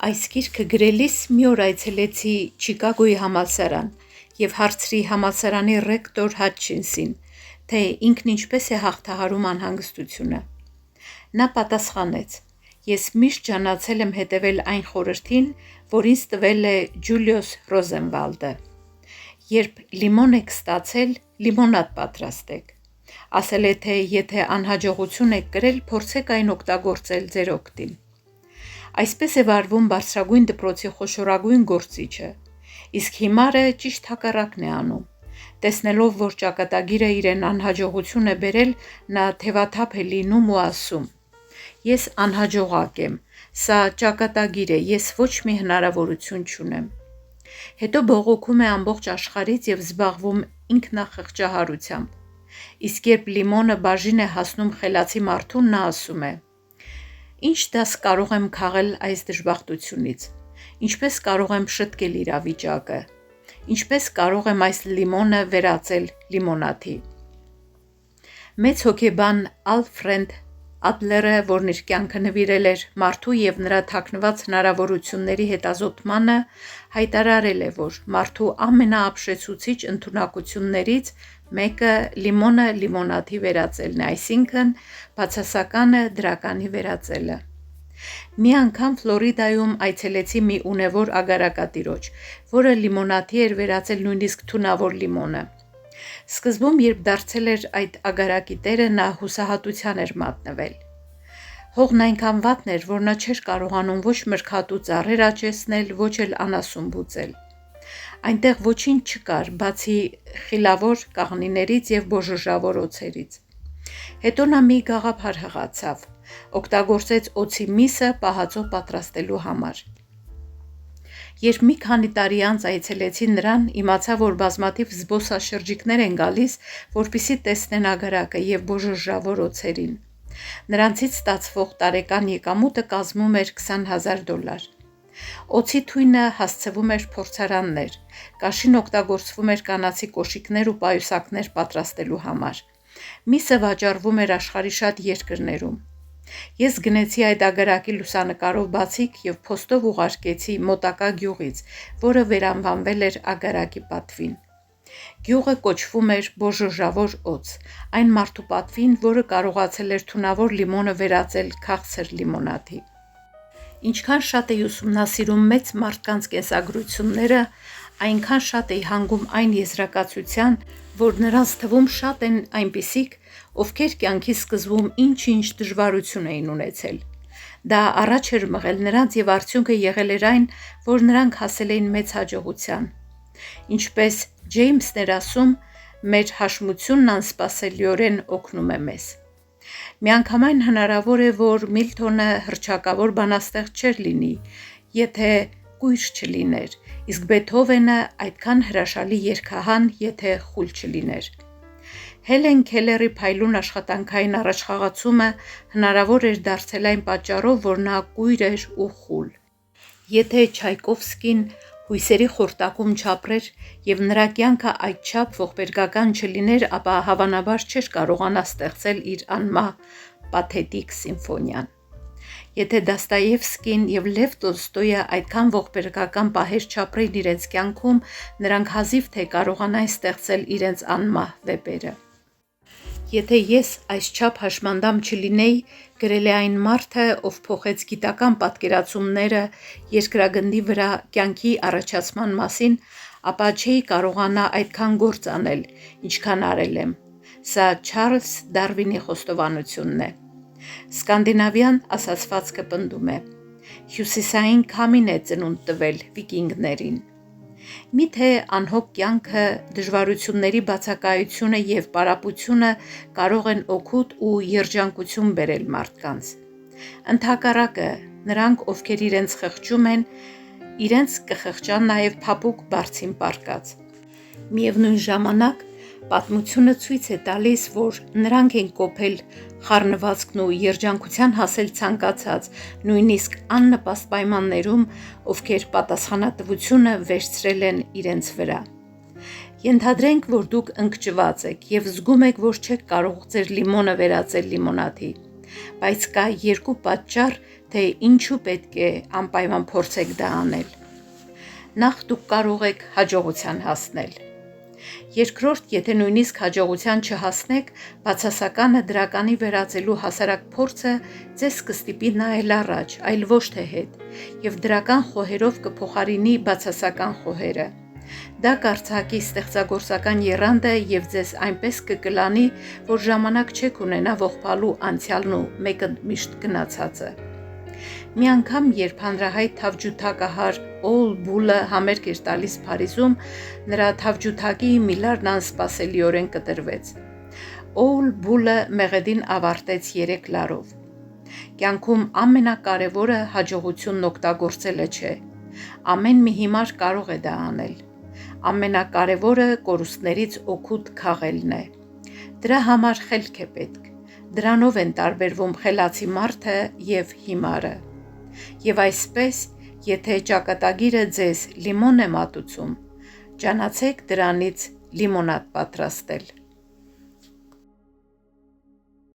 Այս գիրքը գրելիս մի օր այցելեցի Չիկագոյի համալսարան և հարցրի համալսարանի ռեկտոր Հատչինսին, թե ինքն ինչպես է հաղթահարում անհանգստությունը։ Նա պատասխանեց. «Ես միշտ ջանացել եմ հետևել այն խորհրդին, որ ինձ տվել է Ջուլիուս Ռոզենվալդը. երբ լիմոն եք ստացել, լիմոնադ պատրաստեք։ Ասել է, թե եթե անհաջողություն եք կրել, փորձեք այն օգտագործել ձեր օգտին։ Այսպես է վարվում բարձրագույն դպրոցի խոշորագույն գործիչը, իսկ հիմարը ճիշտ հակառակն է անում։ Տեսնելով, որ ճակատագիրը իրեն անհաջողություն է բերել, նա թևաթափ է լինում ու ասում. «Ես անհաջողակ եմ, սա ճակատագիր է, ես ոչ մի հնարավորություն չունեմ»։ Հետո բողոքում է ամբողջ աշխարհից և զբաղվում ինքնախղճահարությամբ։ Իսկ երբ լիմոնը բաժին է հասնում խելացի մարդուն, նա ասում է. «Ինչ դաս կարող եմ քաղել այս դժբախտությունից, ինչպես կարող եմ շտկել իրավիճակը, ինչպես կարող եմ այս լիմոնը վերածել լիմոնադի»։ Մեծ հոգեբան Ալֆրեդ Ադլերը, որն իր կյանքը նվիրել էր մարդու և նրա թաքնված հնարավորությունների հետազոտմանը, հայտարարել է, որ մարդու ամենաապշեցուցիչ ընդունակություններից մեկը լիմոնը լիմոնադի վերածելն է, այսինքն բացասականը դրականի վերածելը։ Մի անգամ Ֆլորիդայում այցելեցի մի ունևոր ագարակատիրոջ, որը լիմոնադի էր վերածել նույնիսկ թունավոր լիմոնը։ Սկզբում, երբ դարձել էր այդ ագարակի տերը, նա հուսահատության էր մատնվել։ Հողն այնքան վատն էր, որ նա չէր կարողանում ոչ մրգատու ծառեր աճեցնել, ոչ էլ անասուն բուծել։ Այնտեղ ոչինչ չկար, բացի խիլավոր կաղնիներից և բոժոժավոր օձերից։ Հետո նա մի գաղափար հղացավ, օգտագործեց օձի միսը պահածո պատրաստելու համար։ Երբ մի քանի տարի անց այցելեցի նրան, իմացա, որ բազմաթիվ զբոսաշրջիկներ են գալիս, որպեսզի տեսնեն ագարակը և բոժոժավոր օձերին։ Նրանցից ստացվող տարեկան եկամուտը կազմում էր $20,000։ Օձի թույնը հասցվում էր փորձարաններ, կաշին օգտագործվում էր կանացի կոշիկներ ու պայուսակներ պատրաստելու համար։ Միսը վաճառվում էր աշխարհի շատ երկրներում։ Ես գնեցի այդ ագարակի լուսանկարով բացիկ և փոստով ուղարկեցի մոտակա գյուղից, որը վերանվանվել էր ագարակի պատվին։ Գյուղը կոչվում էր Բոժոժավոր օձ, այն մարդու պատվին, որը կարողացել էր թունավոր լիմոնը վերածել քաղցր լիմոնադի։ Ինչքան շատ էի ուսումնասիրում մեծ մարդկանց կենսագրությունները, այնքան շատ էի հանգում այն եզրակացության, որ նրանց թվում շատ են այնպիսիք, ովքեր կյանքի սկզբում ինչ-ինչ դժվարություն էին ունեցել։ Դա առաջ էր մղել նրանց և արդյունքը եղել էր այն, որ նրանք հասել էին մեծ հաջողության։ Ինչպես Ջեյմսն էր ասում, մեր հաշմությունն անսպասելիորեն օգնում է մեզ։ Միանգամայն հնարավոր է, որ Միլթոնը հռչակավոր բանաստեղծ չէր լինի, եթե կույր չլիներ, իսկ Բեթհովենը այդքան հրաշալի երգահան, եթե խուլ չլիներ։ Հելեն Քելերի փայլուն աշխատանքային առաջխաղացումը հնարավոր էր դարձել այն պատճառով, որ նա կույր էր ու խուլ։ Եթե Չայկովսկին հույսերի խորտակում չապրեր և նրա կյանքը այդչափ ողբերգական չլիներ, ապա հավանաբար չէր կարողանա ստեղծել իր անմահ պաթետիկ սիմֆոնիան։ Եթե Դոստոևսկին և Լև Տոլստոյը այդքան ողբերգական պահեր չապրեին իրենց կյանքում, նրանք հազիվ թե կարողանային ստեղծել իրենց անմահ վեպերը։ Եթե ես այսչափ հաշմանդամ չլինեի, գրել է այն մարդը, ով փոխեց գիտական պատկերացումները երկրագնդի վրա կյանքի առաջացման մասին, ապա չէի կարողանա այդքան գործ անել, ինչքան արել եմ։ Սա Չարլզ Դարվինի խոստովանությունն է։ Սկանդինավյան ասացվածքը պնդում է. «Հյուսիսային քամին է ծնունդ տվել վիկինգներին»։ Միթե անհոգ կյանքը, դժվարությունների բացակայությունը և պարապությունը կարող են օգուտ ու երջանկություն բերել մարդկանց։ Ընդհակառակը, նրանք, ովքեր իրենց խղճում են, իրենց կխղճան նաև փափուկ բարձին պառկած։ Միևնույն ժամանակ, պատմությունը ցույց է տալիս, որ նրանք են կոփել խառնվածքն ու երջանկության հասել ցանկացած, նույնիսկ աննպաստ պայմաններում, ովքեր պատասխանատվությունը վերցրել են իրենց վրա։ Ենթադրենք, որ դուք ընկճված եք և զգում եք, որ չեք կարող ձեր լիմոնը վերածել լիմոնադի, բայց կա երկու պատճառ, թե ինչու պետք է անպայման փորձեք դա անել։ Նախ դուք կարող եք հաջողության հասնել։ Երկրորդ, եթե նույնիսկ հաջողության չհասնեք, բացասականը դրականի վերածելու հասարակ փորձը ձեզ կստիպի նայել առաջ, այլ ոչ թե հետ, եւ դրական խոհերով կփոխարինի բացասական խոհերը։ Դա կարծրակի ստեղծագործական եռանդը եւ ձեզ այնպես կկլանի, որ ժամանակ չեք ունենա ողբալու անցյալն ու մեկը միշտ գնացածը։ Մի անգամ, երբ հանրահայտ թավջութակահար Օլ Բուլը համերգ էր տալիս Փարիզում, նրա թավջութակի միլարն անսպասելիորեն կտրվեց։ Օլ Բուլը մեղեդին ավարտեց 3 լարով։ Կյանքում ամենակարևորը հաջողությունն օգտագործելը չէ։ Ամեն մի հիմար կարող է դա անել։ Ամենակարևորը կորուստներից օգուտ քաղելն է։ Դրա համար խելք է պետք։ Դրանով են տարբերվում խելացի մարդը եւ հիմարը։ Եվ այսպես, եթե ճակատագիրը ձեզ լիմոն է մատուցում, ճանաչեք դրանից լիմոնադ պատրաստել։